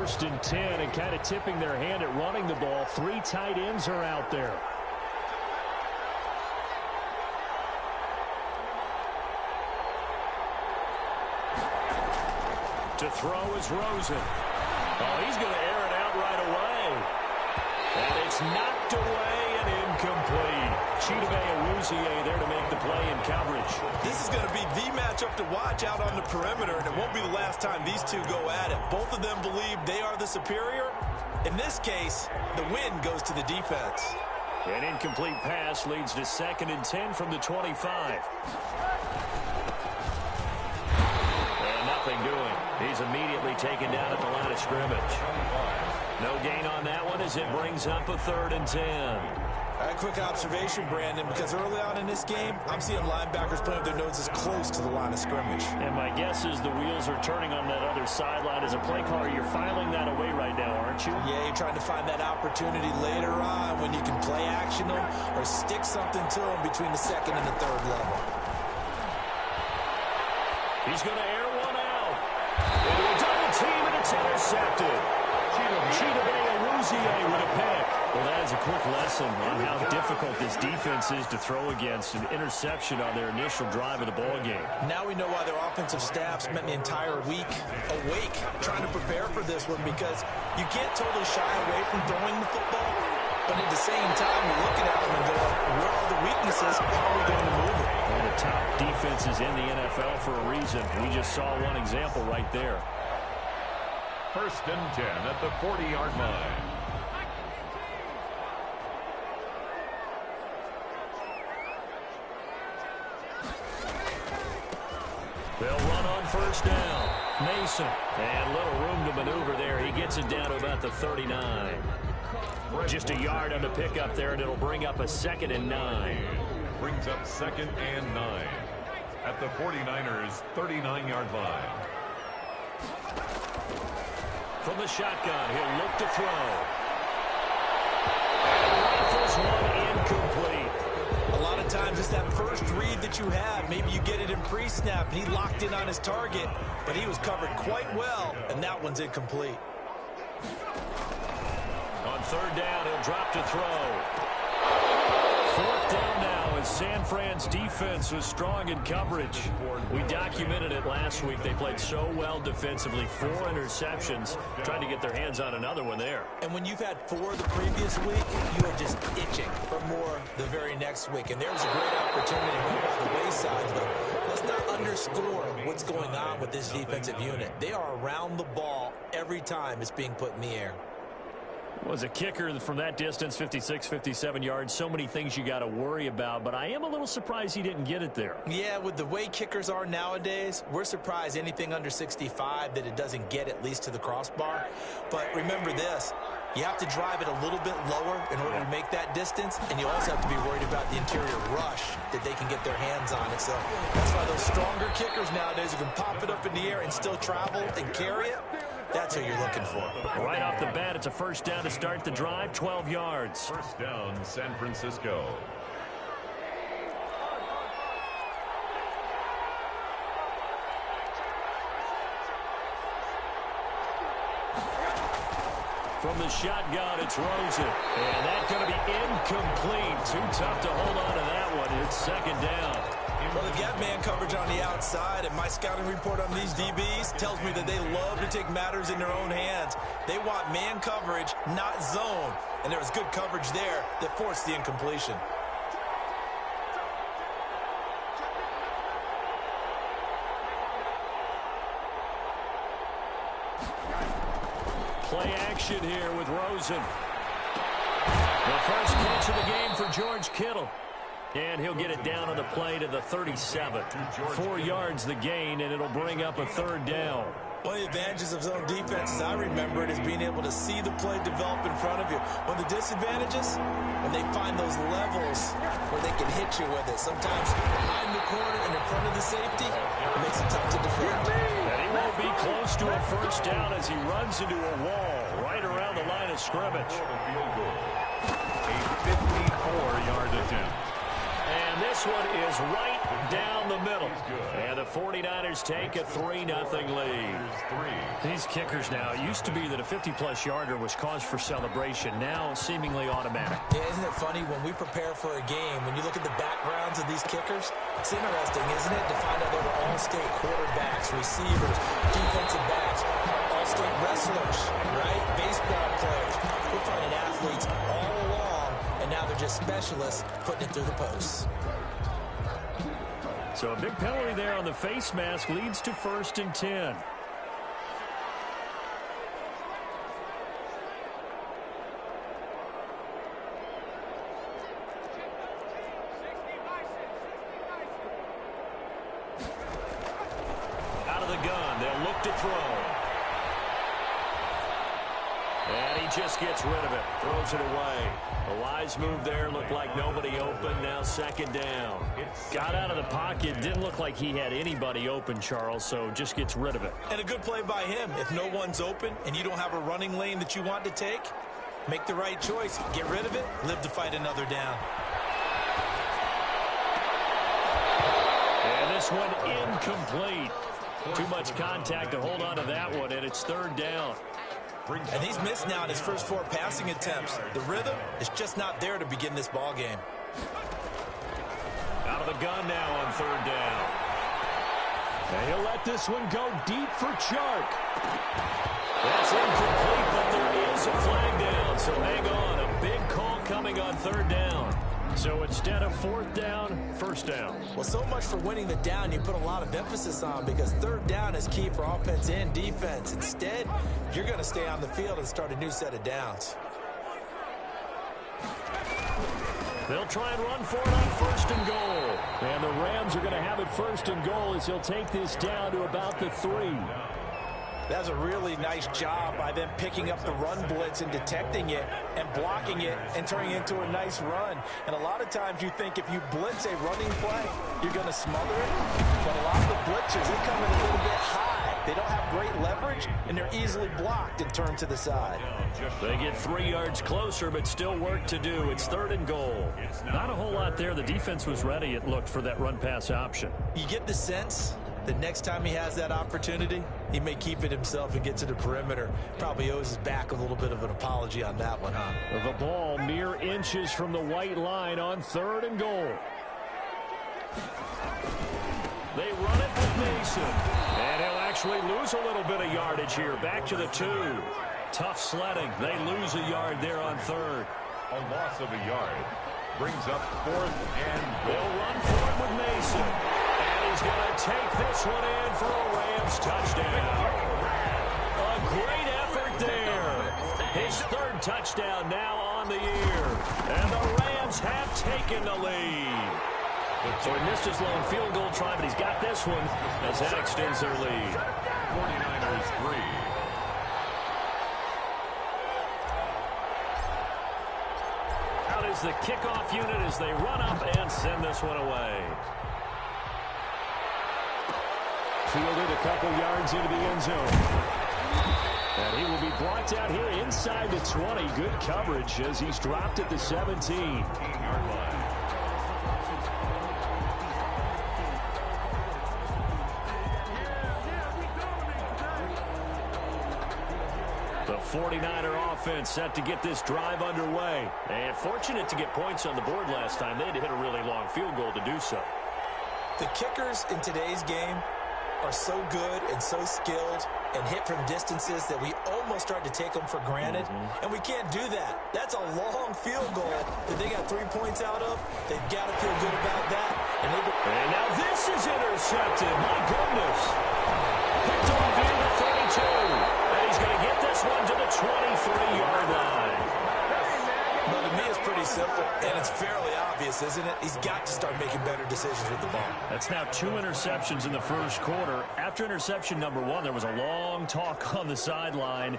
1st and 10 and kind of tipping their hand at running the ball. 3 tight ends are out there. To throw is Rosen. Oh, he's going to air it out right away. And it's knocked away and incomplete. Chidobe there to make the play in coverage. This is going to be the matchup to watch out on the perimeter, and it won't be the last time these two go at it. Both of them believe they are the superior. In this case, the win goes to the defense. An incomplete pass leads to 2nd and 10 from the 25. And nothing doing. He's immediately taken down at the line of scrimmage. No gain on that one as it brings up a 3rd and 10. A quick observation, Brandon, because early on in this game, I'm seeing linebackers playing with their noses close to the line of scrimmage. And my guess is the wheels are turning on that other sideline. As a play caller, you're filing that away right now, aren't you? Yeah, you're trying to find that opportunity later on when you can play action them or stick something to them between the 2nd and the 3rd level. He's going to air one out. Into a double team, and it's intercepted. Chidobe with a pick. Well, that is a quick lesson on how difficult this defense is to throw against. An interception on their initial drive of the ball game. Now we know why their offensive staff spent the entire week awake trying to prepare for this one, because you can't totally shy away from throwing the football, but at the same time, you're looking at them and going, where are the weaknesses? How are we going to move it? One of the top defenses in the NFL for a reason. We just saw one example right there. 1st and 10 at the 40-yard line. They'll run on 1st down. Mason. And little room to maneuver there. He gets it down to about the 39. Just a yard on the pickup there, and it'll bring up a 2nd and 9. Brings up 2nd and 9 at the 49ers' 39-yard line. From the shotgun, he'll look to throw. Rifles one incomplete. A lot of times it's that first read that you have. Maybe you get it in pre-snap, and he locked in on his target, but he was covered quite well, and that one's incomplete. On 3rd down, he'll drop to throw. 4th down now as San Fran's defense was strong in coverage. We documented it last week. They played so well defensively. 4 interceptions, trying to get their hands on another one there. And when you've had 4 the previous week, you are just itching for more the very next week. And there was a great opportunity to go by the wayside, but let's not underscore what's going on with this defensive unit. They are around the ball every time it's being put in the air. Was a kicker from that distance, 56, 57 yards. So many things you got to worry about, but I am a little surprised he didn't get it there. Yeah, with the way kickers are nowadays, we're surprised anything under 65 that it doesn't get at least to the crossbar. But remember this, you have to drive it a little bit lower in order to make that distance, and you also have to be worried about the interior rush that they can get their hands on it. So that's why those stronger kickers nowadays who can pop it up in the air and still travel and carry it, that's who you're looking for. Right off the bat, it's a 1st down to start the drive, 12 yards. 1st down, San Francisco. From the shotgun, it's Rosen. And that's going to be incomplete. Too tough to hold on to that one. It's 2nd down. Well, they've got man coverage on the outside, and my scouting report on these DBs tells me that they love to take matters in their own hands. They want man coverage, not zone. And there was good coverage there that forced the incompletion. Play action here with Rosen. The first catch of the game for George Kittle. And he'll get it down on the play to the 37. 4 yards the gain, and it'll bring up a 3rd down. One of the advantages of zone defense, as I remember it, is being able to see the play develop in front of you. One of the disadvantages, when they find those levels where they can hit you with it. Sometimes behind the corner and in front of the safety, it makes it tough to defend. And he won't be close to a 1st down as he runs into a wall right around the line of scrimmage. A 54-yard attempt. And this one is right down the middle. And the 49ers take a 3-0 lead. These kickers now, it used to be that a 50-plus yarder was cause for celebration. Now seemingly automatic. Yeah, isn't it funny when we prepare for a game, when you look at the backgrounds of these kickers, it's interesting, isn't it, to find out they were all-state quarterbacks, receivers, defensive backs, all-state wrestlers, right? Baseball players. We're finding athletes all along, and now they're just specialists putting it through the posts. So a big penalty there on the face mask leads to 1st and 10. Out of the gun, they'll look to throw. And he just gets rid of it, throws it away. A wise move there, looked like nobody open, now 2nd down. Got out of the pocket, didn't look like he had anybody open, Charles, so just gets rid of it. And a good play by him. If no one's open and you don't have a running lane that you want to take, make the right choice. Get rid of it, live to fight another down. And this one incomplete. Too much contact to hold on to that one, and it's 3rd down. And he's missed now in his first 4 passing attempts. The rhythm is just not there to begin this ball game. Out of the gun now on 3rd down. And he'll let this one go deep for Chark. That's incomplete, but there is a flag down, so hang on. A big call coming on 3rd down. So instead of 4th down, 1st down. Well, so much for winning the down you put a lot of emphasis on, because 3rd down is key for offense and defense. Instead, you're going to stay on the field and start a new set of downs. They'll try and run for it on 1st and goal. And the Rams are going to have it 1st and goal as he'll take this down to about the 3. That's a really nice job by them picking up the run blitz and detecting it and blocking it and turning it into a nice run. And a lot of times you think if you blitz a running play, you're going to smother it. But a lot of the blitzers, they come in a little bit high. They don't have great leverage, and they're easily blocked and turned to the side. They get 3 yards closer, but still work to do. It's 3rd and goal. Not a whole lot there. The defense was ready, it looked, for that run-pass option. You get the sense the next time he has that opportunity, he may keep it himself and get to the perimeter. Probably owes his back a little bit of an apology on that one, huh? The ball mere inches from the white line on 3rd and goal. They run it with Mason. And he'll actually lose a little bit of yardage here. Back to the 2. Tough sledding. They lose a yard there on 3rd. A loss of a yard brings up 4th and goal. They'll run for it with Mason. He's going to take this one in for a Rams touchdown. A great effort there. His 3rd touchdown now on the year. And the Rams have taken the lead. So he missed his lone field goal try, but he's got this one as that extends their lead. 49ers 3. Out is the kickoff unit as they run up and send this one away. Fielded a couple yards into the end zone. And he will be blocked out here inside the 20. Good coverage as he's dropped at the 17. The 49er offense set to get this drive underway. And fortunate to get points on the board last time. They had to hit a really long field goal to do so. The kickers in today's game are so good and so skilled and hit from distances that we almost start to take them for granted. And we can't do that. That's a long field goal that they got 3 points out of. They've got to feel good about that. And now this is intercepted. My goodness. Picked off in the 32. And he's going to get this one to the 23-yard line. But to me, it's pretty simple, and it's fairly obvious, isn't it? He's got to start making better decisions with the ball. That's now 2 interceptions in the first quarter. After interception number 1, there was a long talk on the sideline,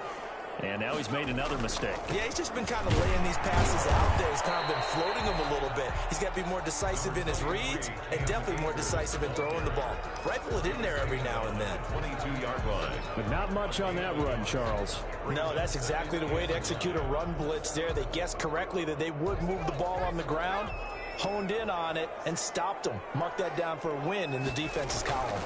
and now he's made another mistake. Yeah, he's just been kind of laying these passes out there. He's kind of been floating them a little bit. He's got to be more decisive in his reads and definitely more decisive in throwing the ball. Rifle it in there every now and then. 22-yard line. But not much on that run, Charles. No, that's exactly the way to execute a run blitz there. They guessed correctly that they would move the ball on the ground, honed in on it and stopped them. Mark that down for a win in the defense's column.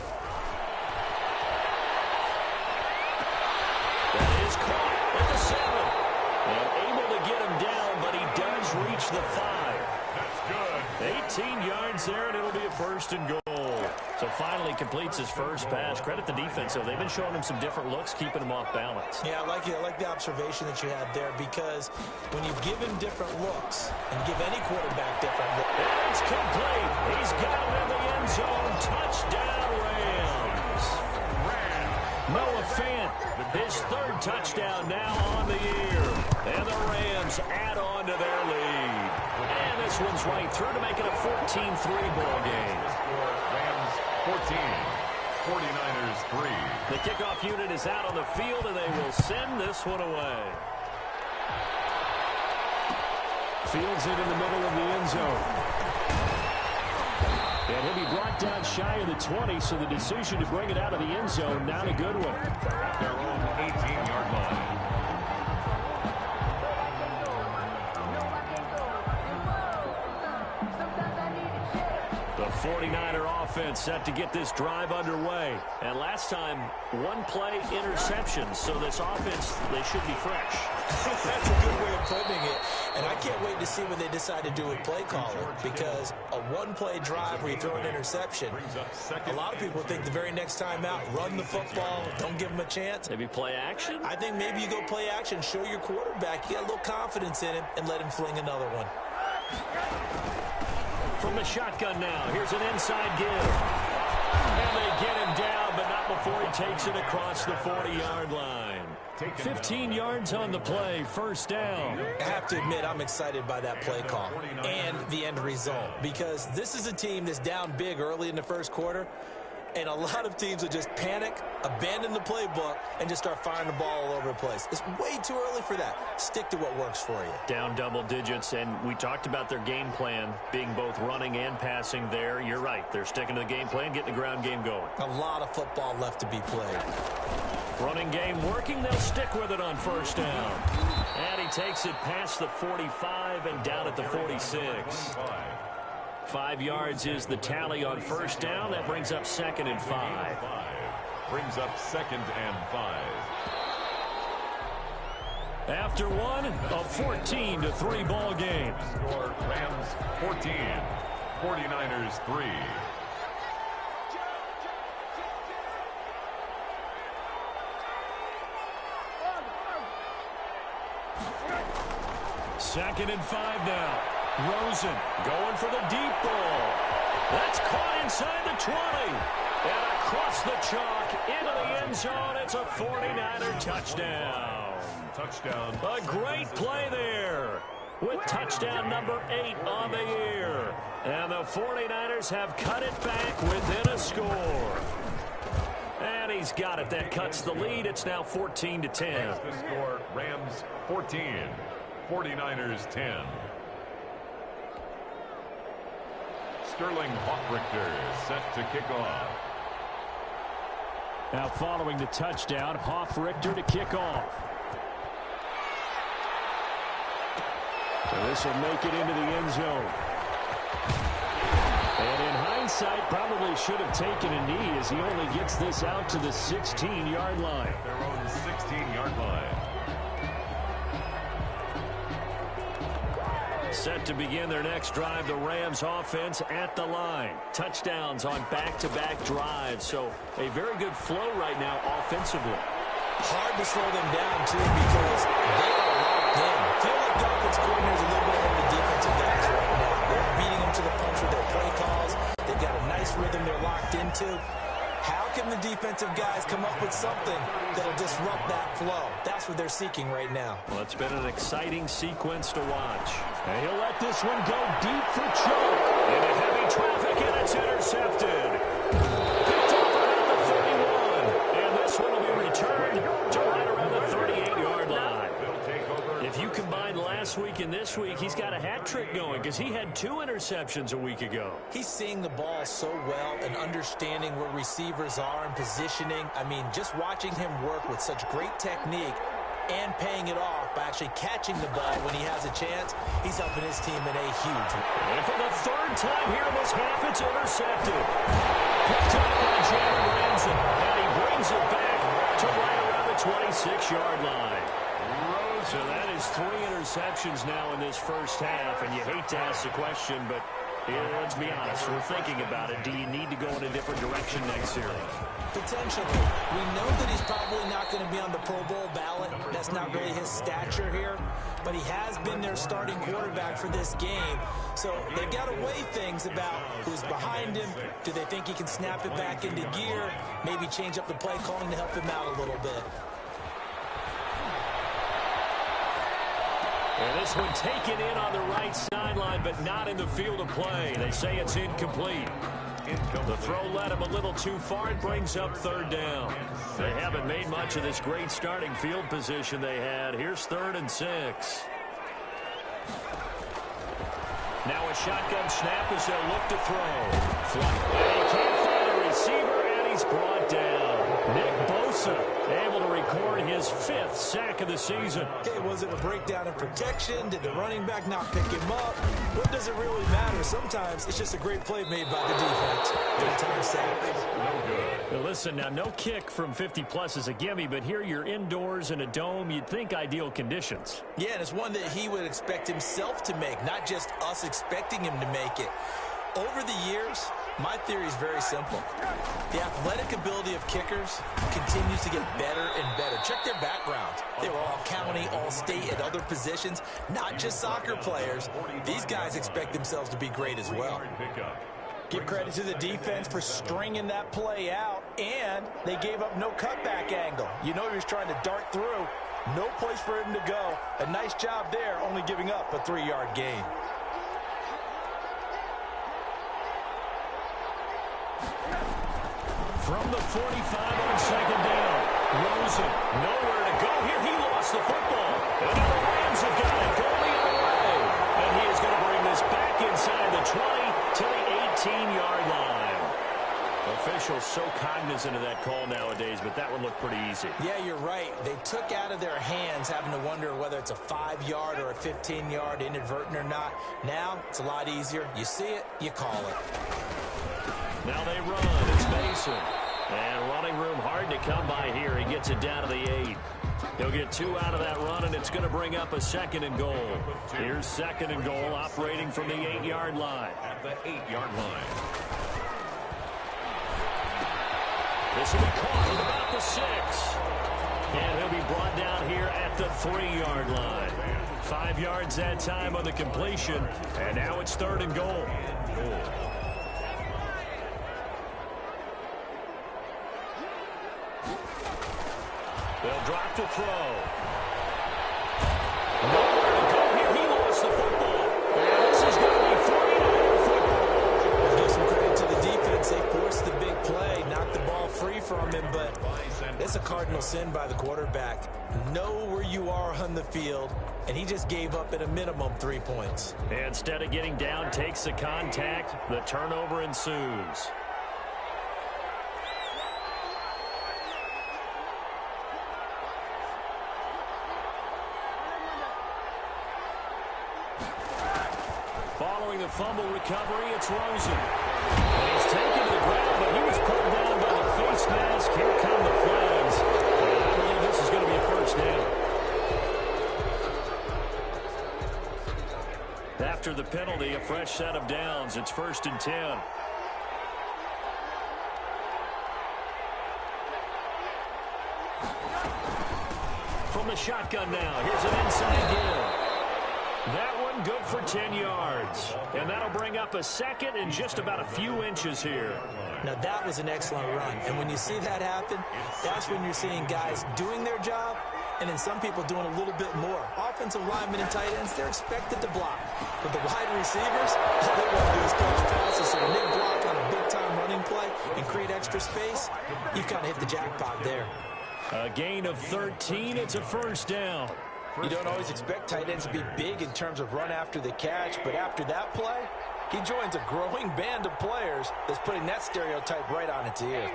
That is caught at the 7. And able to get him down, but he does reach the 5. That's good. 18 yards there, and it'll be a first and goal. So finally completes his first pass. Credit the defense, though. They've been showing him some different looks, keeping him off balance. Yeah, I like the observation that you had there, because when you give him different looks and give any quarterback different looks. It's complete. He's got him in the end zone. Touchdown, Rams. Noah Fant, his third touchdown now on the year. And the Rams add on to their lead. And this one's right through to make it a 14-3 ball game. Rams 14, 49ers 3. The kickoff unit is out on the field, and they will send this one away. Fields it in the middle of the end zone. And he'll be brought down shy of the 20, so the decision to bring it out of the end zone, not a good one. At their own 18-yard line. The 49er offense set to get this drive underway. And last time, one play interception, so this offense, they should be fresh. That's a good way of putting it. And I can't wait to see what they decide to do with play calling, because a one-play drive where you throw an interception, a lot of people think the very next time out, run the football, don't give them a chance. Maybe play action? I think maybe you go play action, show your quarterback you got a little confidence in him, and let him fling another one. From the shotgun now, here's an inside give. And they get him down, but not before he takes it across the 40-yard line. 15 yards on the play, first down. I have to admit, I'm excited by that play call and the end result, because this is a team that's down big early in the first quarter, and a lot of teams will just panic, abandon the playbook, and just start firing the ball all over the place. It's way too early for that. Stick to what works for you. Down double digits, and we talked about their game plan being both running and passing there. You're right. They're sticking to the game plan, getting the ground game going. A lot of football left to be played. Running game working. They'll stick with it on first down. And he takes it past the 45 and down at the 46. 5 yards is the tally on first down. That brings up 2nd and 5. Brings up 2nd and 5. After one, a 14-3 ball game. Score Rams 14, 49ers 3. Second and 5 now. Rosen going for the deep ball. That's caught inside the 20. And across the chalk into the end zone. It's a 49er touchdown. Touchdown. A great play there with touchdown number 8 on the year. And the 49ers have cut it back within a score. And he's got it. That cuts the lead. It's now 14-10. The score, Rams 14, 49ers 10. Sterling Hoffrichter set to kick off. Now following the touchdown, Hoffrichter to kick off. So this will make it into the end zone. And in hindsight, probably should have taken a knee as he only gets this out to the 16-yard line. Their own 16-yard line. Set to begin their next drive, the Rams offense at the line. Touchdowns on back-to-back drives, so a very good flow right now offensively. Hard to slow them down, too, because they are locked in. Feel like the offense coordinator is a little bit ahead of the defensive guys right now. They're beating them to the punch with their play calls. They've got a nice rhythm they're locked into. How can the defensive guys come up with something that'll disrupt that flow? That's what they're seeking right now. Well, it's been an exciting sequence to watch. And he'll let this one go deep for Chuck. Into heavy traffic, and it's intercepted. Picked off around the 31. And this one will be returned to right around the 38-yard line. If you combine last week and this week, he's got a hat trick going because he had 2 interceptions a week ago. He's seeing the ball so well and understanding where receivers are and positioning. I mean, just watching him work with such great technique and paying it off by actually catching the ball when he has a chance. He's helping his team in a huge way. And for the third time here in this half, it's intercepted. Picked up by Jalen Ramsey, and he brings it back to right around the 26-yard line. So that is 3 interceptions now in this first half, and you hate to ask the question, but let's be honest, we're thinking about it. Do you need to go in a different direction next series? Potentially. We know that he's probably not going to be on the Pro Bowl ballot. That's not really his stature here, but he has been their starting quarterback for this game. So they've got to weigh things about who's behind him. Do they think he can snap it back into gear? Maybe change up the play calling to help him out a little bit. And this one taken in on the right sideline, but not in the field of play. They say it's incomplete. The throw led him a little too far. It brings up third down. They haven't made much of this great starting field position they had. Here's 3rd and 6. Now a shotgun snap as they'll look to throw. And he can't find a receiver, and he's brought down. Nick Bosa able to record his 5th sack of the season. Okay, was it a breakdown in protection? Did the running back not pick him up? What does it really matter? Sometimes it's just a great play made by the defense. 3-time sack. No good. Now listen, now no kick from 50-plus is a gimme, but here you're indoors in a dome. You'd think ideal conditions. Yeah, and it's one that he would expect himself to make, not just us expecting him to make it. Over the years, my theory is very simple. The athletic ability of kickers continues to get better and better. Check their backgrounds. They were all county, all state, at other positions, not just soccer players. These guys expect themselves to be great as well. Give credit to the defense for stringing that play out, and they gave up no cutback angle. You know he was trying to dart through. No place for him to go. A nice job there, only giving up a 3-yard gain. From the 45 on 2nd down. Rosen, nowhere to go here. He lost the football. And now the Rams have got it going the other way. And he is going to bring this back inside the 20 to the 18-yard line. Officials so cognizant of that call nowadays, but that one looked pretty easy. Yeah, you're right. They took out of their hands having to wonder whether it's a 5-yard or a 15-yard inadvertent or not. Now, it's a lot easier. You see it, you call it. Now they run. It's Mason. And running room hard to come by here. He gets it down to the 8. He'll get 2 out of that run, and it's going to bring up a 2nd and goal. Here's 2nd and goal operating from the 8-yard line. At the 8-yard line. This will be caught at about the 6. And he'll be brought down here at the 3-yard line. 5 yards that time on the completion. And now it's 3rd and goal. They'll drop to throw. Nowhere to go here. He lost the football. And this is going to be 49 football. Give some credit to the defense. They forced the big play, knocked the ball free from him, but it's a cardinal sin by the quarterback. Know where you are on the field, and he just gave up at a minimum 3 points. Instead of getting down, takes the contact. The turnover ensues. Following the fumble recovery, it's Rosen. And he's taken to the ground, but he was pulled down by the face mask. Here come the flags. And I believe this is going to be a first down. After the penalty, a fresh set of downs. It's 1st and 10. From the shotgun now, here's an inside give. That one good for 10 yards. And that'll bring up a 2nd and just about a few inches here. Now, that was an excellent run. And when you see that happen, that's when you're seeing guys doing their job and then some people doing a little bit more. Offensive linemen and tight ends, they're expected to block. But the wide receivers, all they want to do is catch passes. So when they block on a big-time running play and create extra space, you've kind of hit the jackpot there. A gain of 13. It's a first down. You don't always expect tight ends to be big in terms of run after the catch, but after that play, he joins a growing band of players that's putting that stereotype right on its ear.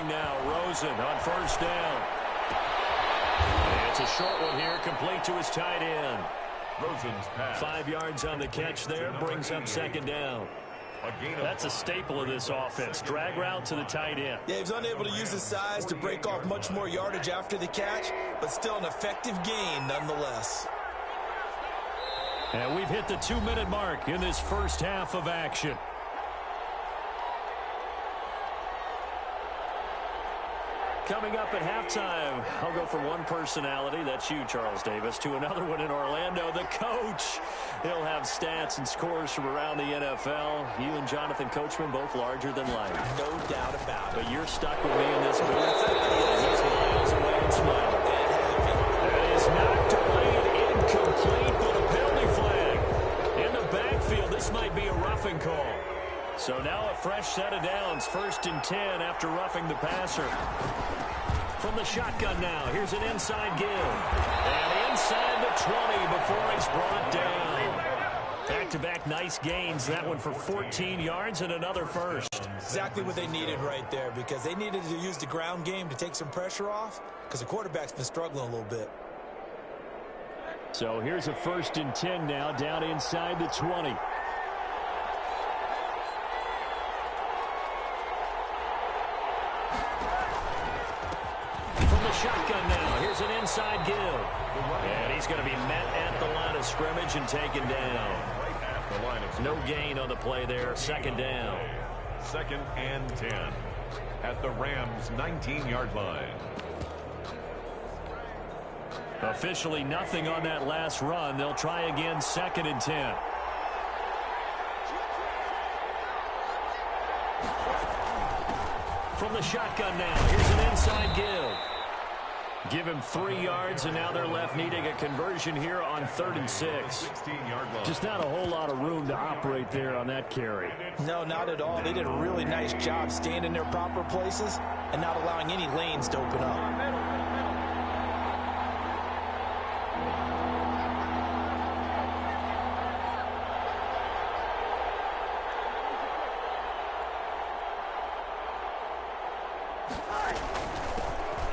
now. Rosen on first down. And it's a short one here, complete to his tight end. Rosen's pass. 5 yards on the catch there, brings up second down. That's a staple of this offense. Drag route to the tight end. Yeah, he's unable to use his size to break off much more yardage after the catch, but still an effective gain nonetheless. And we've hit the 2-minute mark in this first half of action. Coming up at halftime, I'll go from one personality, that's you, Charles Davis, to another one in Orlando, the coach. He'll have stats and scores from around the NFL. You and Jonathan Coachman both larger than life. No doubt about it. But you're stuck with me in this booth. He's miles away and smiling. That is knocked away and incomplete, but a penalty flag. In the backfield, this might be a roughing call. So now a fresh set of downs, 1st and 10 after roughing the passer. From the shotgun now, here's an inside give. And inside the 20 before he's brought down. Back-to-back nice gains, that one for 14 yards and another first. Exactly what they needed right there, because they needed to use the ground game to take some pressure off, because the quarterback's been struggling a little bit. So here's a 1st and 10 now, down inside the 20. Shotgun now. Here's an inside give. And he's going to be met at the line of scrimmage and taken down. No gain on the play there. 2nd down. 2nd and 10 at the Rams' 19-yard line. Officially nothing on that last run. They'll try again, 2nd and 10. From the shotgun now. Here's an inside give. Give him 3 yards, and now they're left needing a conversion here on 3rd and 6. Just not a whole lot of room to operate there on that carry. No, not at all. They did a really nice job staying in their proper places and not allowing any lanes to open up.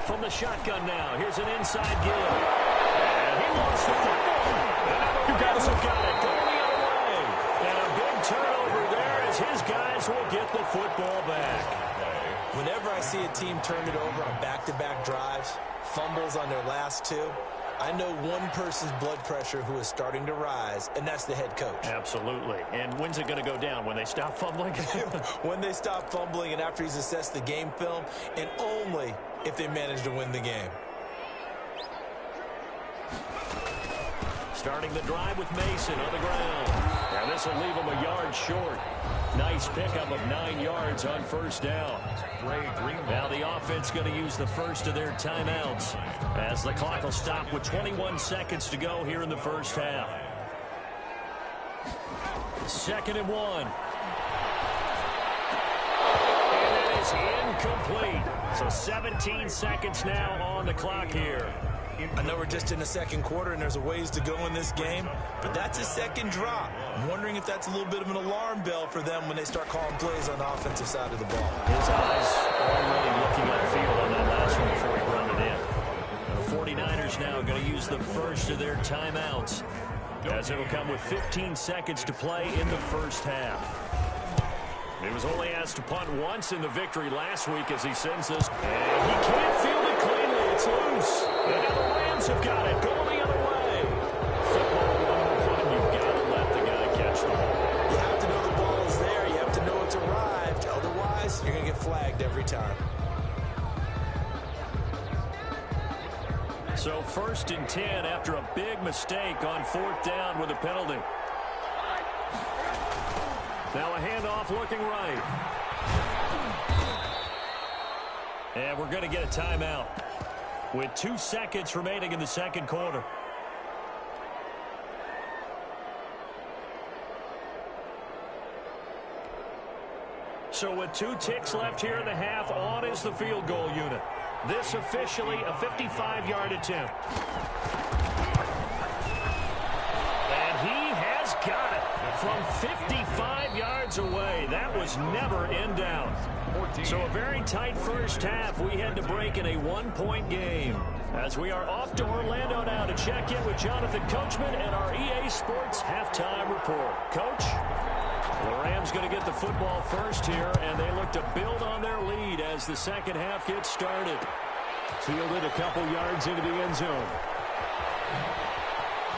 From the shotgun now, here's an inside give. And he lost the football. And you guys have got it going the other way. And a big turnover there as his guys will get the football back. Whenever I see a team turn it over on back-to-back drives, fumbles on their last 2, I know one person's blood pressure who is starting to rise, and that's the head coach. Absolutely. And when's it going to go down? When they stop fumbling? When they stop fumbling and after he's assessed the game film, and only if they manage to win the game. Starting the drive with Mason on the ground. And this will leave him a yard short. Nice pickup of 9 yards on 1st down. Now the offense going to use the first of their timeouts as the clock will stop with 21 seconds to go here in the first half. 2nd and 1. And that is incomplete. So 17 seconds now on the clock here. I know we're just in the 2nd quarter and there's a ways to go in this game, but that's a 2nd drop. I'm wondering if that's a little bit of an alarm bell for them when they start calling plays on the offensive side of the ball. His eyes already looking upfield on that last one before he brought it in. The 49ers now going to use the first of their timeouts, as it'll come with 15 seconds to play in the first half. He was only asked to punt once in the victory last week as he sends this. And he can't field it cleanly. It's loose. And now the Rams have got it. Going the other way. Football 101. You've got to let the guy catch the ball. You have to know the ball is there. You have to know it's arrived. Otherwise, you're going to get flagged every time. So 1st and 10 after a big mistake on 4th down with a penalty. Now a handoff looking right. And we're going to get a timeout with 2 seconds remaining in the 2nd quarter. So with 2 ticks left here in the half, on is the field goal unit. This officially a 55-yard attempt. And he has got it from 55 yards away. That was never in doubt. 14. So a very tight first half. We head to break in a one-point game. As we are off to Orlando now to check in with Jonathan Coachman and our EA Sports halftime report. Coach? The Rams going to get the football first here, and they look to build on their lead as the second half gets started. Fielded a couple yards into the end zone.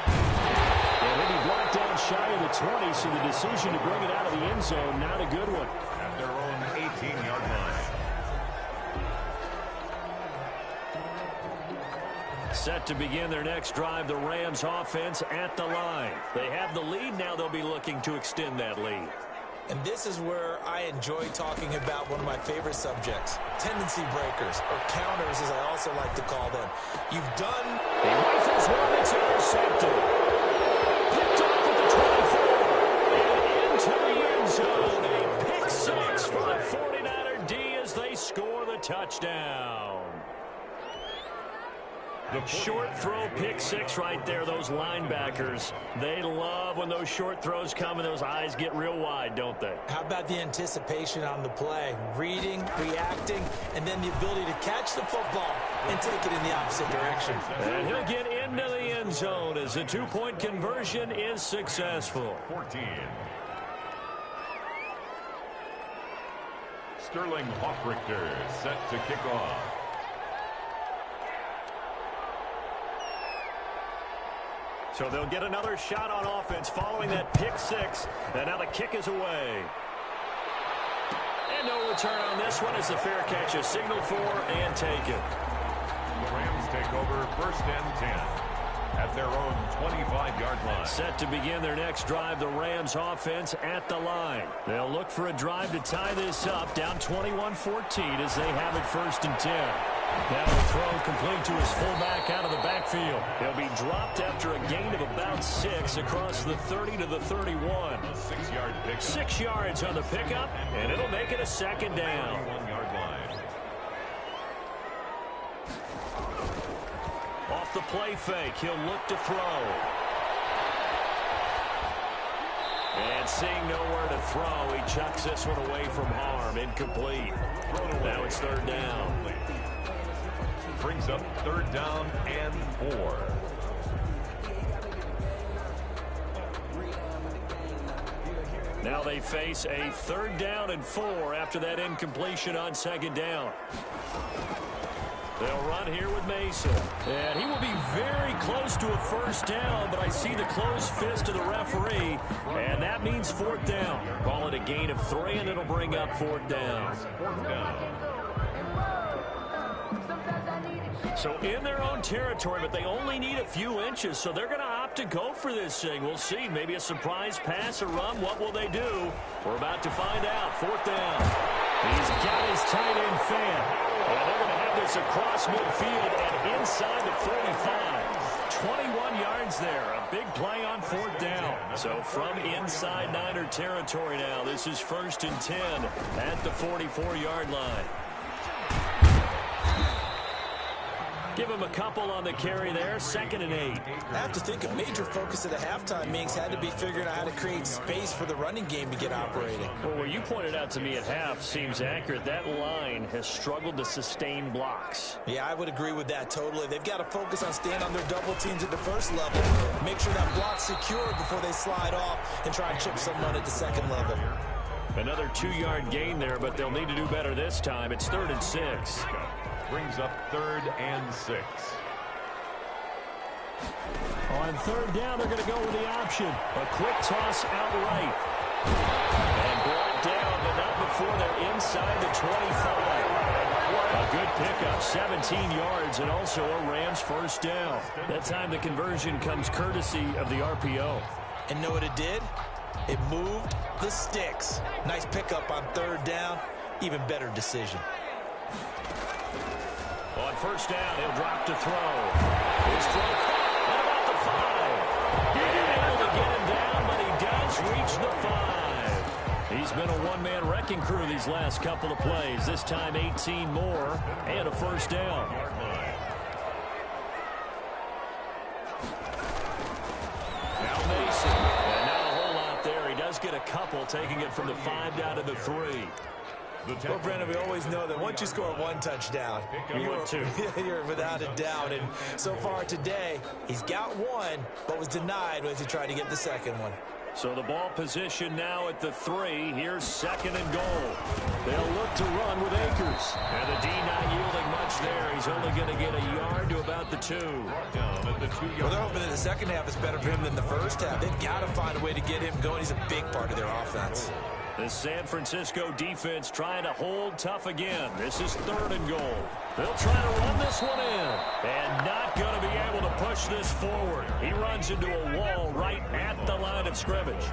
And then he blocked down shy of the 20, so the decision to bring it out of the end zone, not a good one. At their own 18-yard line. Set to begin their next drive, the Rams offense at the line. They have the lead now. They'll be looking to extend that lead. And this is where I enjoy talking about one of my favorite subjects, tendency breakers, or counters as I also like to call them. You've done... He rifles one, it's intercepted. Picked off at the 24. And into the end zone. A pick six for the 49er D as they score the touchdown. Short throw, pick six right there. Those linebackers, they love when those short throws come and those eyes get real wide, don't they? How about the anticipation on the play? Reading, reacting, and then the ability to catch the football and take it in the opposite direction. And he'll get into the end zone as the two-point conversion is successful. 14. Sterling Hoffrichter set to kick off. So they'll get another shot on offense following that pick six. And now the kick is away. And no return on this one as the fair catch is signaled for and taken. The Rams take over first and 10 at their own 25-yard line. Set to begin their next drive, the Rams offense at the line. They'll look for a drive to tie this up, down 21-14 as they have it first and 10. Now the throw complete to his fullback out of the backfield. He'll be dropped after a gain of about 6 across the 30 to the 31. 6-yard pickup. 6 yards on the pickup, and it'll make it a second down. 1-yard line. Off the play fake, he'll look to throw. And seeing nowhere to throw, he chucks this one away from harm. Incomplete. Now it's third down. Brings up third down and 4. Now they face a third down and 4 after that incompletion on second down. They'll run here with Mason. And he will be very close to a first down, but I see the closed fist of the referee, and that means fourth down. Call it a gain of 3, and it'll bring up fourth down. Fourth down. So in their own territory, but they only need a few inches, so they're going to opt to go for this thing. We'll see. Maybe a surprise pass or run. What will they do? We're about to find out. Fourth down. He's got his tight end fan. And they're going to have this across midfield and inside the 45. 21 yards there. A big play on fourth down. So from inside Niner territory now, this is first and 10 at the 44-yard line. Give him a couple on the carry there. Second and 8. I have to think a major focus of the halftime meetings had to be figuring out how to create space for the running game to get operating. Well, what you pointed out to me at half seems accurate. That line has struggled to sustain blocks. Yeah, I would agree with that totally. They've got to focus on staying on their double teams at the first level. Make sure that block's secured before they slide off and try and chip someone at the second level. Another 2-yard gain there, but they'll need to do better this time. It's third and 6. Brings up third and 6. On third down, they're going to go with the option. A quick toss outright. And brought down, but not before they're inside the 25. A good pickup, 17 yards, and also a Rams first down. That time the conversion comes courtesy of the RPO. And know what it did? It moved the sticks. Nice pickup on third down. Even better decision. On first down, he'll drop to throw. His throw caught at about the 5. He's able to get him down, but he does reach the 5. He's been a one-man wrecking crew these last couple of plays. This time 18 more and a first down. Now Mason. And not a whole lot there. He does get a couple, taking it from the 5 down to the 3. Well, Brandon, we always know that once you score one touchdown, you're without a doubt. And so far today, he's got one, but was denied as he tried to get the second one. So the ball position now at the 3. Here's 2nd and goal. They'll look to run with Akers. And the D not yielding much there. He's only going to get a yard to about the 2. Well, they're hoping that the second half is better for him than the first half. They've got to find a way to get him going. He's a big part of their offense. The San Francisco defense trying to hold tough again. This is 3rd and goal. They'll try to run this one in. And not going to be able to push this forward. He runs into a wall right at the line of scrimmage.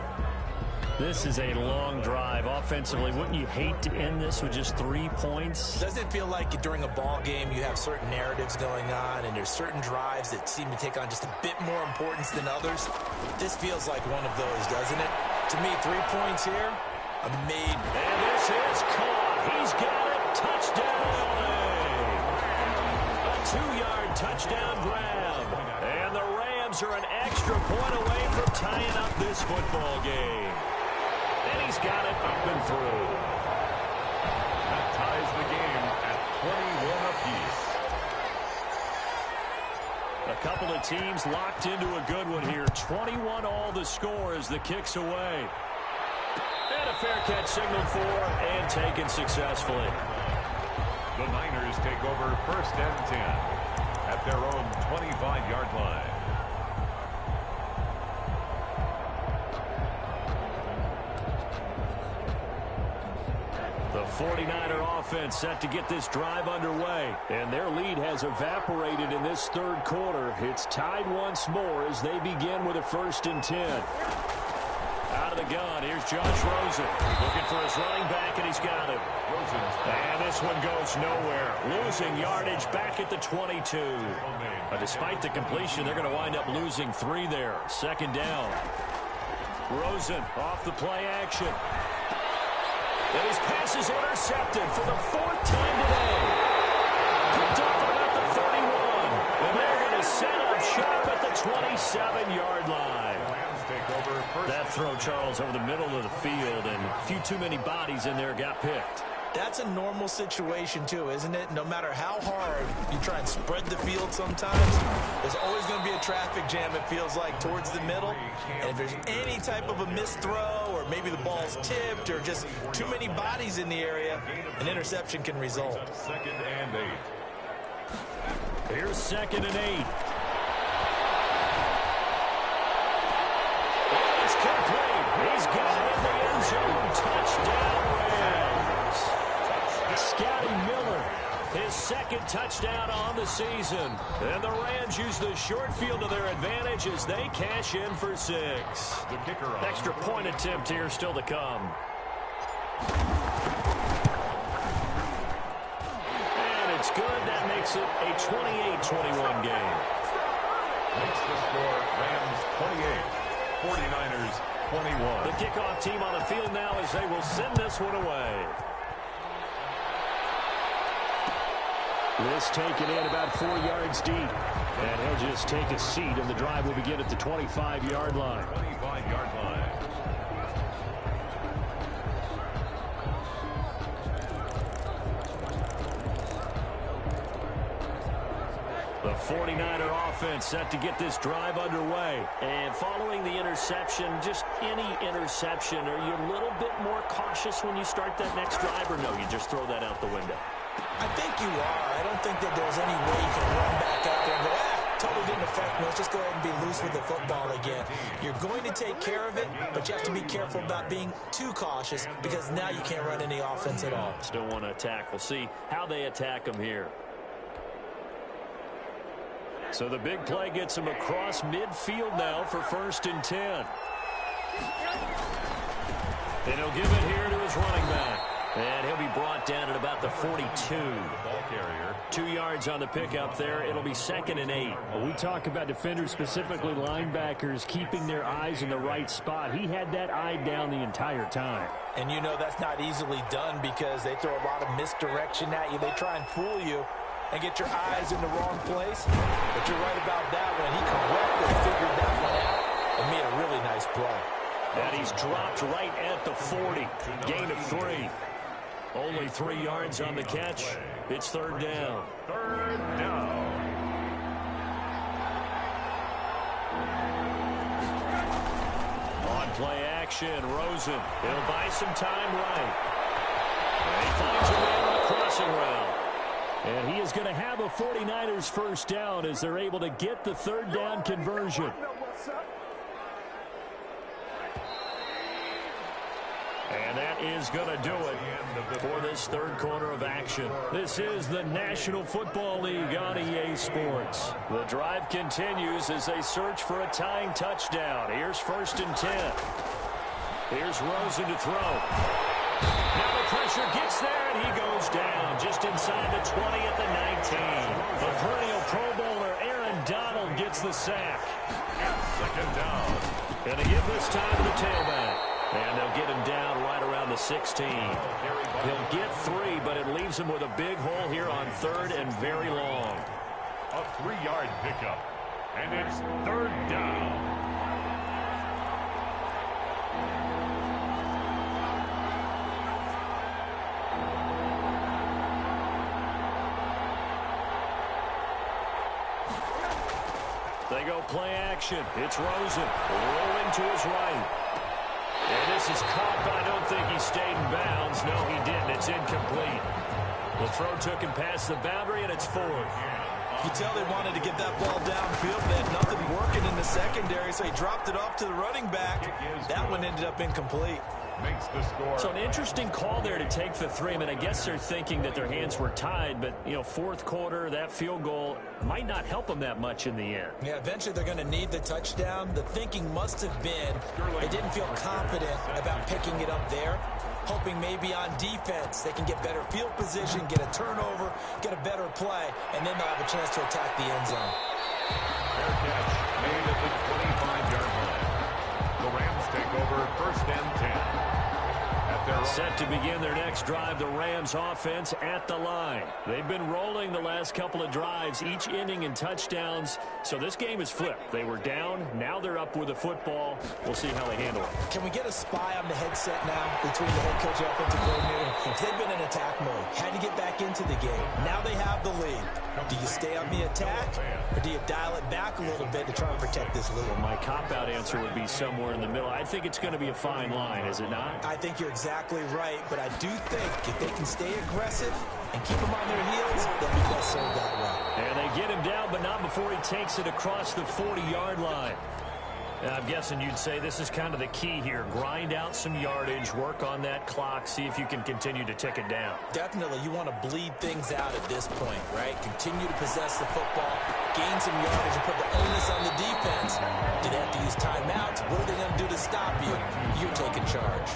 This is a long drive offensively. Wouldn't you hate to end this with just 3 points? Doesn't it feel like during a ball game you have certain narratives going on and there's certain drives that seem to take on just a bit more importance than others? This feels like one of those, doesn't it? To me, 3 points here. Made. And this is caught. He's got it. Touchdown, LA. A 2-yard touchdown grab. And the Rams are an extra point away from tying up this football game. And he's got it up and through. That ties the game at 21 apiece. A couple of teams locked into a good one here. 21 all the score as the kick's away. And a fair catch signaled for and taken successfully. The Niners take over 1st and 10 at their own 25-yard line. The 49er offense set to get this drive underway. And their lead has evaporated in this 3rd quarter. It's tied once more as they begin with a 1st and 10. Out of the gun, here's Josh Rosen. Looking for his running back, and he's got him. And this one goes nowhere. Losing yardage back at the 22. Despite the completion, they're going to wind up losing 3 there. 2nd down. Rosen off the play action. And his pass is intercepted for the 4th time today. Picked off at about the 31. And they're going to set up shop at the 27-yard line. That throw, Charles, over the middle of the field, and a few too many bodies in there got picked. That's a normal situation, too, isn't it? No matter how hard you try and spread the field sometimes, there's always going to be a traffic jam, it feels like, towards the middle. And if there's any type of a missed throw, or maybe the ball's tipped, or just too many bodies in the area, an interception can result. 2nd and 8. Here's 2nd and 8. He's got it in the end zone. Touchdown, Rams. Scotty Miller, his 2nd touchdown on the season. And the Rams use the short field to their advantage as they cash in for 6. The kicker on. Extra point attempt here still to come. And it's good. That makes it a 28-21 game. Makes the score Rams 28, 49ers 21. The kickoff team on the field now as they will send this one away. This taken in about 4 yards deep. And he'll just take a seat, and the drive will begin at the 25-yard line. 25-yard line. The 49er offense set to get this drive underway. And following the interception, just any interception, are you a little bit more cautious when you start that next drive, or no, you just throw that out the window? I think you are. I don't think that there's any way you can run back out there and go, totally didn't affect me. Let's just go ahead and be loose with the football again. You're going to take care of it, but you have to be careful about being too cautious because now you can't run any offense at all. Still want to attack. We'll see how they attack them here. So the big play gets him across midfield now for 1st and 10. And he'll give it here to his running back. And he'll be brought down at about the 42. Ball carrier. 2 yards on the pickup there. It'll be 2nd and 8. Well, we talk about defenders, specifically linebackers, keeping their eyes in the right spot. He had that eye down the entire time. And you know that's not easily done because they throw a lot of misdirection at you. They try and fool you and get your eyes in the wrong place. But you're right about that one. He correctly figured that one out and made a really nice play. And he's dropped right at the 40. Gain of 3. Only 3 yards on the catch. It's third down. Third down. On play action, Rosen. He'll buy some time right. And he finds a man on the crossing route. And he is going to have a 49ers first down as they're able to get the third down conversion. And that is going to do it for this third quarter of action. This is the National Football League on EA Sports. The drive continues as they search for a tying touchdown. Here's 1st and 10. Here's Rosen to throw. Now the pressure gets there, and he goes down just inside the 20 at the 19. The perennial Pro Bowler Aaron Donald gets the sack. Second down. Going to give this time to the tailback. And they'll get him down right around the 16. He'll get 3, but it leaves him with a big hole here on 3rd and very long. A 3-yard pickup. And it's third down. They go play action. It's Rosen rolling to his right. And this is caught, but I don't think he stayed in bounds. No, he didn't. It's incomplete. The throw took him past the boundary, and it's 4th. You tell they wanted to get that ball downfield. They had nothing working in the secondary, so he dropped it off to the running back. That one ended up incomplete. Makes the score. So an interesting call there to take the 3. I mean, I guess they're thinking that their hands were tied, but, you know, 4th quarter, that field goal might not help them that much in the end. Yeah, eventually they're going to need the touchdown. The thinking must have been they didn't feel confident about picking it up there, hoping maybe on defense they can get better field position, get a turnover, get a better play, and then they'll have a chance to attack the end zone. Fair catch made at the 25-yard line. The Rams take over 1st and 10. Set to begin their next drive, the Rams offense at the line. They've been rolling the last couple of drives, each inning in touchdowns, so this game is flipped. They were down, now they're up with the football. We'll see how they handle it. Can we get a spy on the headset now between the head coach and offensive coordinator? Because they've been in attack mode, had to get back into the game. Now they have the lead. Do you stay on the attack, or do you dial it back a little bit to try and protect this lead? Well, my cop-out answer would be somewhere in the middle. I think it's going to be a fine line, is it not? I think you're exactly right, but I do think if they can stay aggressive and keep them on their heels, they'll be best served that way. And they get him down, but not before he takes it across the 40-yard line. And I'm guessing you'd say this is kind of the key here. Grind out some yardage, work on that clock, see if you can continue to tick it down. Definitely, you want to bleed things out at this point, right? Continue to possess the football, gain some yardage, and put the onus on the defense. Do they have to use timeouts? What are they going to do to stop you? You're taking charge.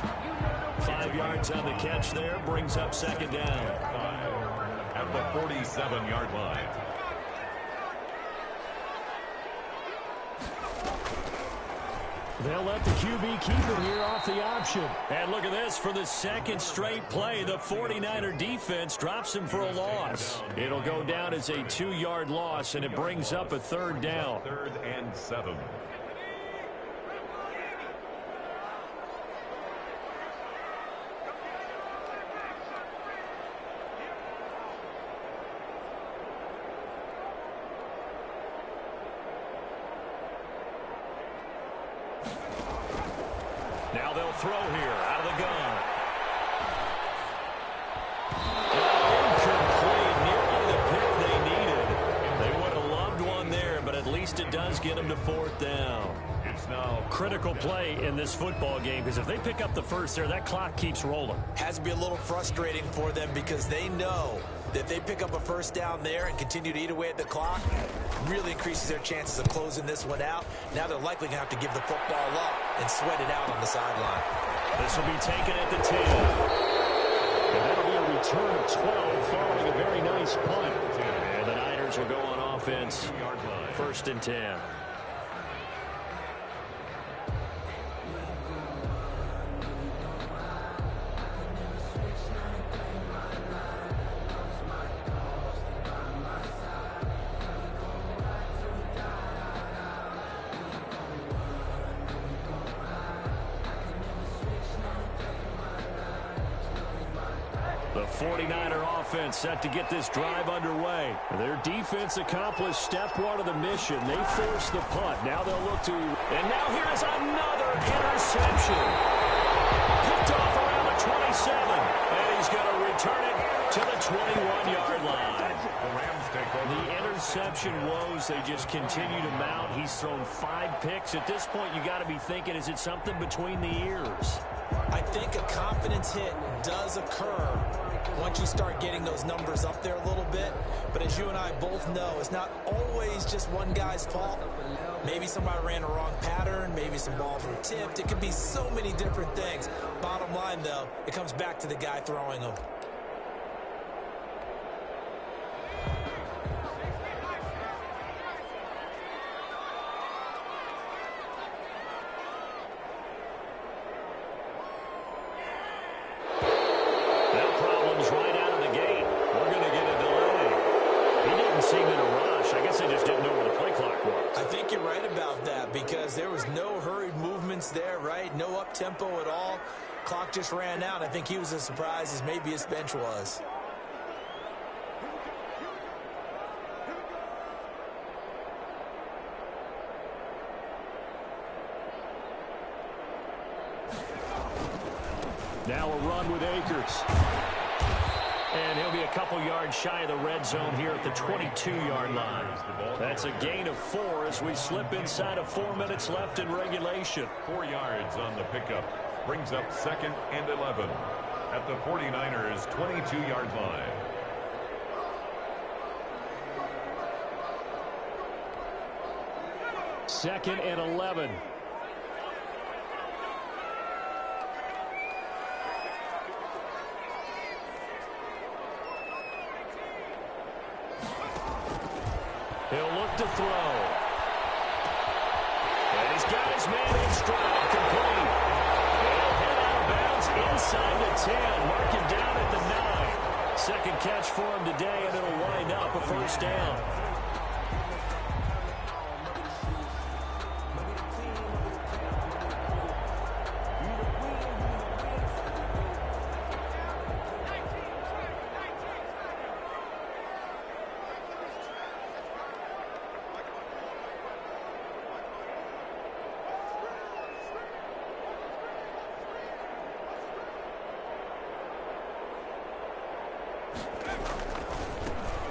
5 yards on the catch there, brings up 2nd down. At the 47-yard line. They'll let the QB keep it here off the option. And look at this. For the 2nd straight play, the 49er defense drops him for a loss. It'll go down as a 2-yard loss, and it brings up a 3rd down. 3rd and 7. Now they'll throw here out of the gun. Incomplete, nearly the pick they needed. They would have loved one there, but at least it does get them to 4th down. It's now Critical play in this football game, because if they pick up the first there, that clock keeps rolling. Has to be a little frustrating for them because they know that if they pick up a first down there and continue to eat away at the clock, really increases their chances of closing this one out. Now they're likely going to have to give the football up and sweat it out on the sideline. This will be taken at the 10. And that'll be a return of 12 following a very nice punt. And the Niners will go on offense, 1st and 10. 49er offense set to get this drive underway. Their defense accomplished step one of the mission. They forced the punt. Now they'll look to... And now here is another interception. Picked off around the 27. And he's going to return it to the 21-yard line. The Rams take over. The interception woes, they just continue to mount. He's thrown 5 picks. At this point, you got to be thinking, is it something between the ears? I think a confidence hit does occur once you start getting those numbers up there a little bit. But as you and I both know, it's not always just one guy's fault. Maybe somebody ran a wrong pattern. Maybe some balls were tipped. It could be so many different things. Bottom line, though, it comes back to the guy throwing them. There, right? No up-tempo at all. Clock just ran out. I think he was as surprised as maybe his bench was. Now a run with Akers. And he'll be a couple yards shy of the red zone here at the 22-yard line. That's a gain of 4 as we slip inside of 4 minutes left in regulation. 4 yards on the pickup. Brings up 2nd and 11 at the 49ers' 22-yard line. Second and 11. He'll look to throw. And he's got his man in stride, complete. He'll head out of bounds inside the 10. Mark him down at the 9. Second catch for him today, and it'll wind up a first down.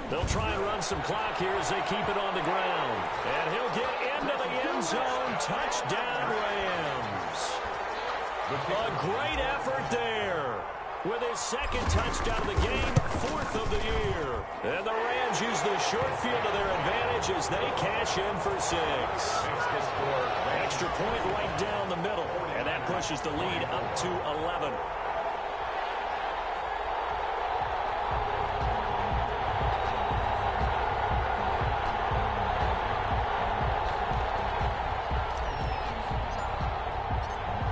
They'll try and run some clock here as they keep it on the ground. And he'll get into the end zone. Touchdown, Rams. A great effort there. With his second touchdown of the game, 4th of the year. And the Rams use the short field to their advantage as they cash in for 6. Extra point right down the middle. And that pushes the lead up to 11.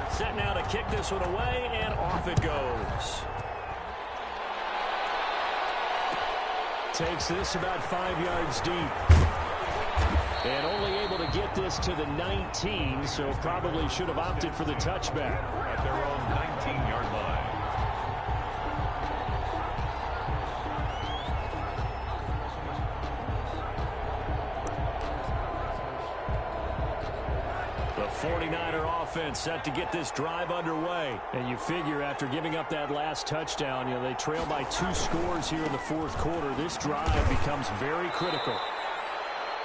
Set now to kick this one away, and off it goes. Takes this about 5 yards deep. And only able to get this to the 19, so probably should have opted for the touchback. At their own 19-yard line. The 49er offense set to get this drive underway. And you figure after giving up that last touchdown, they trail by 2 scores here in the 4th quarter. This drive becomes very critical.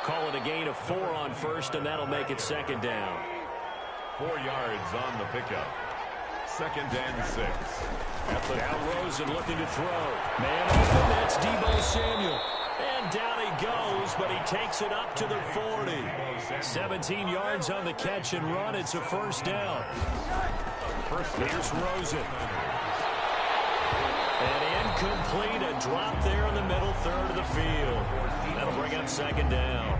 Call it a gain of 4 on first, and that'll make it 2nd down. 4 yards on the pickup. 2nd and 6. Now Rosen looking to throw. Man open, that's Deebo Samuel. And down he goes, but he takes it up to the 40. 17 yards on the catch and run. It's a first down. Here's Rosen. And incomplete, a drop there in the middle third of the field. That'll bring up 2nd down.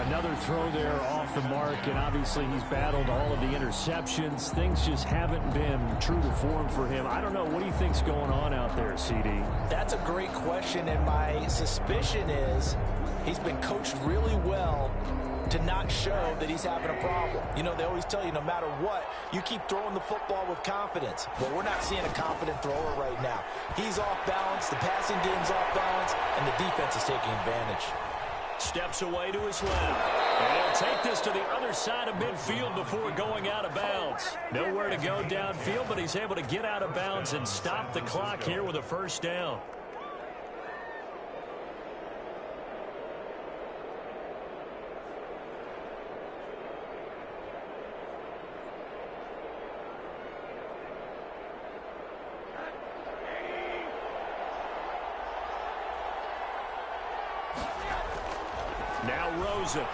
Another throw there off off the mark, and obviously he's battled all of the interceptions. Things just haven't been true to form for him. I don't know. What do you think's going on out there, CD? That's a great question, and my suspicion is he's been coached really well to not show that he's having a problem. You know, they always tell you no matter what, you keep throwing the football with confidence. Well, we're not seeing a confident thrower right now. He's off balance, the passing game's off balance, and the defense is taking advantage. Steps away to his left. And he'll take this to the other side of midfield before going out of bounds. Nowhere to go downfield, but he's able to get out of bounds and stop the clock here with a first down. Now Rosen.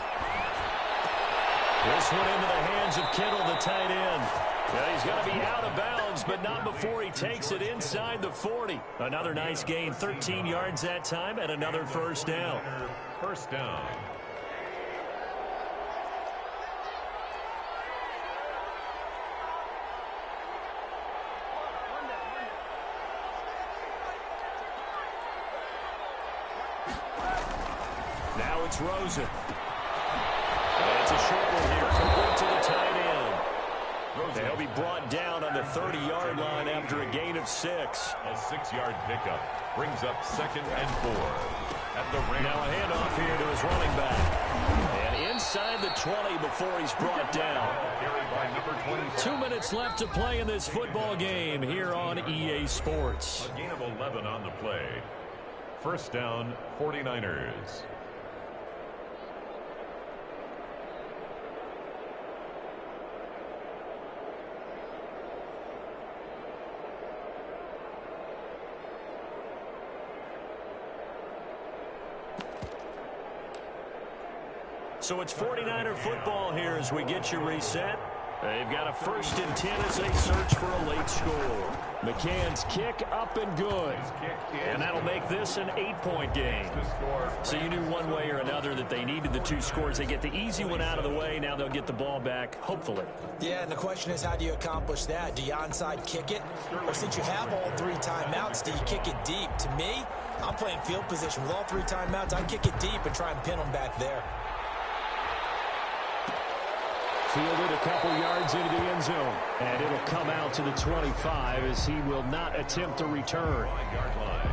This one into the hands of Kittle, the tight end. Well, he's going to be out of bounds, but not before he takes it inside the 40. Another nice gain, 13 yards that time, and another first down. First down. Now it's Rosen. And it's a short one here, complete to the tight end. And he'll be brought down on the 30-yard line after a gain of 6. A 6-yard pickup brings up 2nd and 4. At the ring. Now a handoff here to his running back. And inside the 20 before he's brought down. Carried by number 20. 2 minutes left to play in this football game here on EA Sports. A gain of 11 on the play. First down, 49ers. So it's 49er football here as we get you reset. They've got a 1st and 10 as they search for a late score. McCann's kick up and good. And that'll make this an 8-point game. So you knew one way or another that they needed the 2 scores. They get the easy one out of the way. Now they'll get the ball back, hopefully. Yeah, and the question is, how do you accomplish that? Do you onside kick it? Or since you have all 3 timeouts, do you kick it deep? To me, I'm playing field position. With all 3 timeouts, I kick it deep and try and pin them back there. Fielded a couple yards into the end zone. And it'll come out to the 25 as he will not attempt to return. 5-yard line.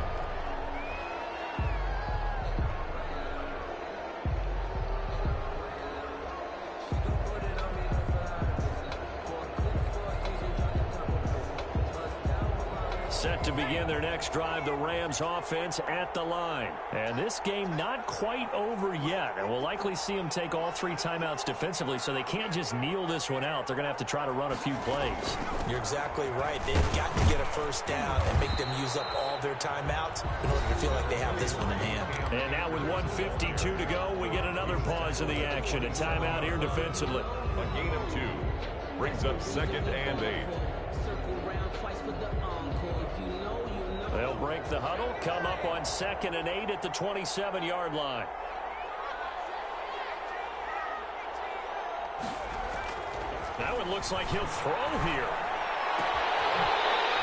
Set to begin their next drive, the Rams offense at the line. And this game not quite over yet. And we'll likely see them take all 3 timeouts defensively, so they can't just kneel this one out. They're going to have to try to run a few plays. You're exactly right. They've got to get a first down and make them use up all their timeouts in order to feel like they have this one in hand. And now with 1:52 to go, we get another pause in the action. A timeout here defensively. A gain of 2 brings up 2nd and 8. They'll break the huddle, come up on 2nd and 8 at the 27-yard line. That one looks like he'll throw here.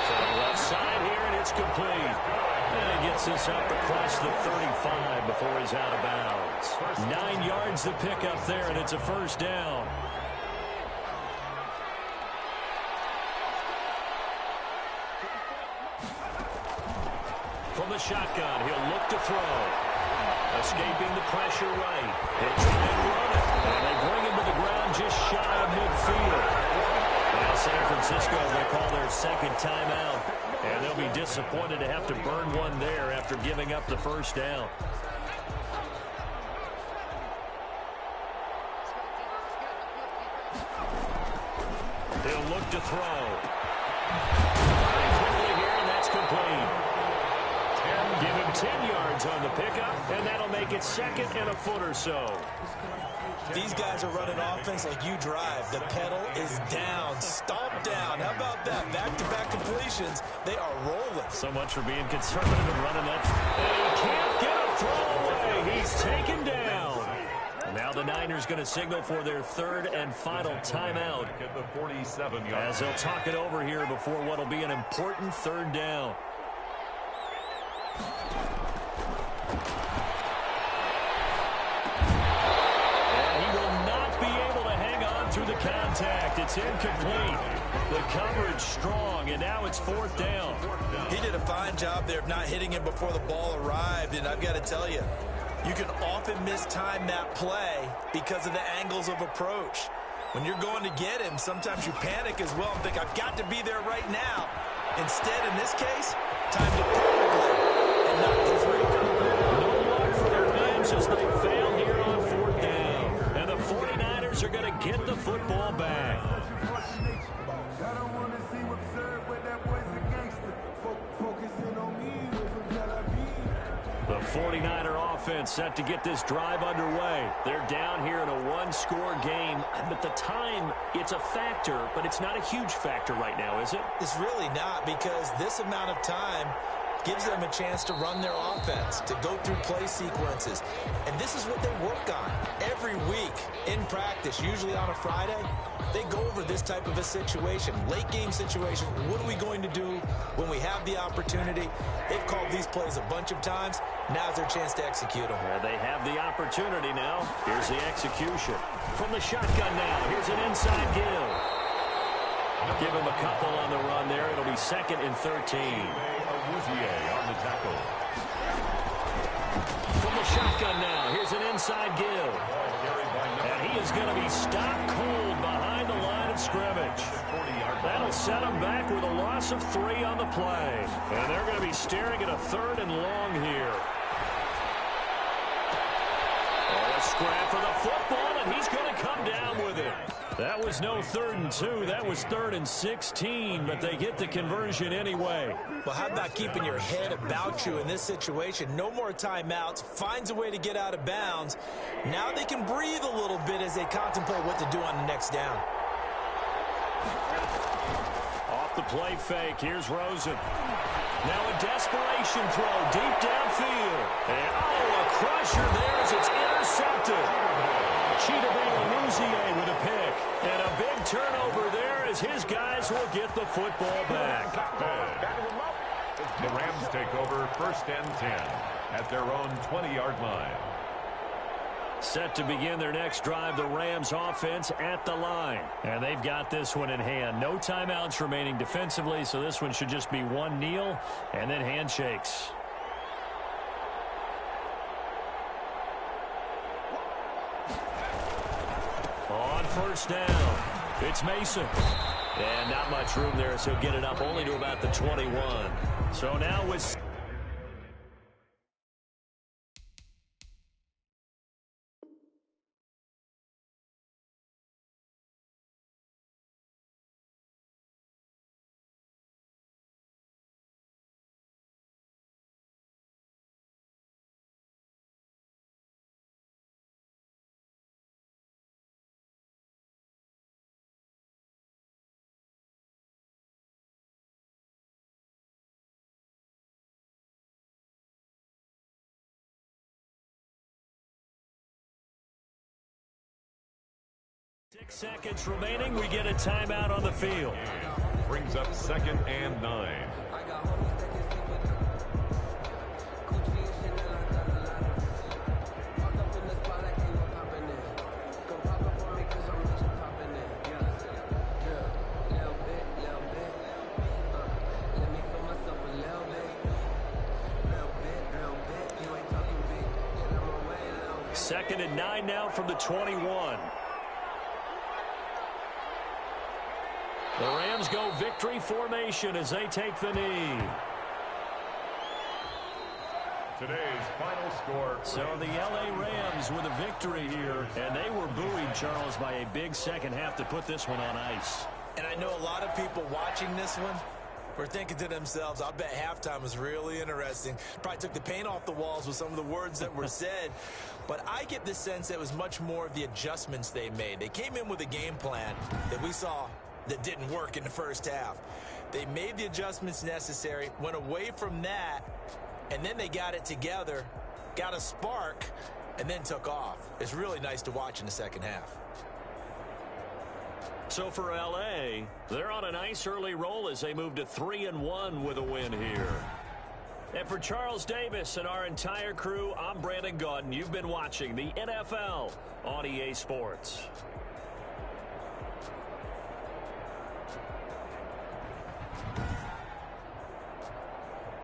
To the left side here, and it's complete. And he gets this up across the 35 before he's out of bounds. 9 yards to pick up there, and it's a first down. From the shotgun, he'll look to throw. Escaping the pressure right. He'll try and run it. And they bring him to the ground just shy of midfield. Now San Francisco will call their 2nd timeout. And they'll be disappointed to have to burn one there after giving up the first down. He'll look to throw. Quickly here, and that's complete. Give him 10 yards on the pickup, and that'll make it 2nd and a foot or so. These guys are running offense like you drive. The pedal is down, stomp down. How about that? Back-to-back completions. They are rolling. So much for being conservative and running that. And he can't get a throw away. He's taken down. And now the 9 Niners going to signal for their third and final timeout. At the 47-yard as they'll talk it over here before what will be an important third down. And he will not be able to hang on through the contact. It's incomplete. The coverage strong, and now it's fourth down. He did a fine job there of not hitting him before the ball arrived, and I've got to tell you, you can often mistime that play because of the angles of approach. When you're going to get him, sometimes you panic as well and think, I've got to be there right now. Instead, in this case, timed it perfectly and knocked the free. No luck for their Rams as they fail here on fourth down. And the 49ers are going to get the football back. The 49er offense set to get this drive underway. They're down here in a one-score game. But the time, it's a factor, but it's not a huge factor right now, is it? It's really not, because this amount of time gives them a chance to run their offense, to go through play sequences. And this is what they work on every week in practice, usually on a Friday. They go over this type of a situation, late game situation. What are we going to do when we have the opportunity? They've called these plays a bunch of times. Now's their chance to execute them. They have the opportunity now. Here's the execution. From the shotgun now, here's an inside give. Give him a couple on the run there. It'll be 2nd and 13. on the tackle. From the shotgun now, here's an inside give. And he is going to be stopped cold behind the line of scrimmage. That'll set him back with a loss of 3 on the play. And they're going to be staring at a 3rd and long here. A scrap for the football, and he's going to come down with it. That was no 3rd and 2. That was 3rd and 16, but they get the conversion anyway. Well, how about keeping your head about you in this situation? No more timeouts. Finds a way to get out of bounds. Now they can breathe a little bit as they contemplate what to do on the next down. Off the play fake, here's Rosen. Now a desperation throw deep downfield. And, a crusher there as it's intercepted. Cheetah with a pick. And a big turnover there as his guys will get the football back. The Rams take over 1st and 10 at their own 20-yard line. Set to begin their next drive, the Rams offense at the line. And they've got this one in hand. No timeouts remaining defensively, so this one should just be one kneel and then handshakes. On 1st down, it's Mason. And not much room there, so he'll get it up only to about the 21. So now with... Six seconds remaining. We get a timeout on the field. Brings up 2nd and 9. Second and 9 now from the 21. The Rams go victory formation as they take the knee. Today's final score. So the L.A. Rams with a victory here, and they were buoyed, Charles, by a big second half to put this one on ice. And I know a lot of people watching this one were thinking to themselves, I bet halftime was really interesting. Probably took the paint off the walls with some of the words that were said. But I get the sense that it was much more of the adjustments they made. They came in with a game plan that we saw that didn't work in the first half. They made the adjustments necessary, went away from that, and then they got it together, got a spark, and then took off. It's really nice to watch in the second half. So for L.A., they're on a nice early roll as they move to 3-1 with a win here. And for Charles Davis and our entire crew, I'm Brandon Gaudin. You've been watching the NFL on EA Sports.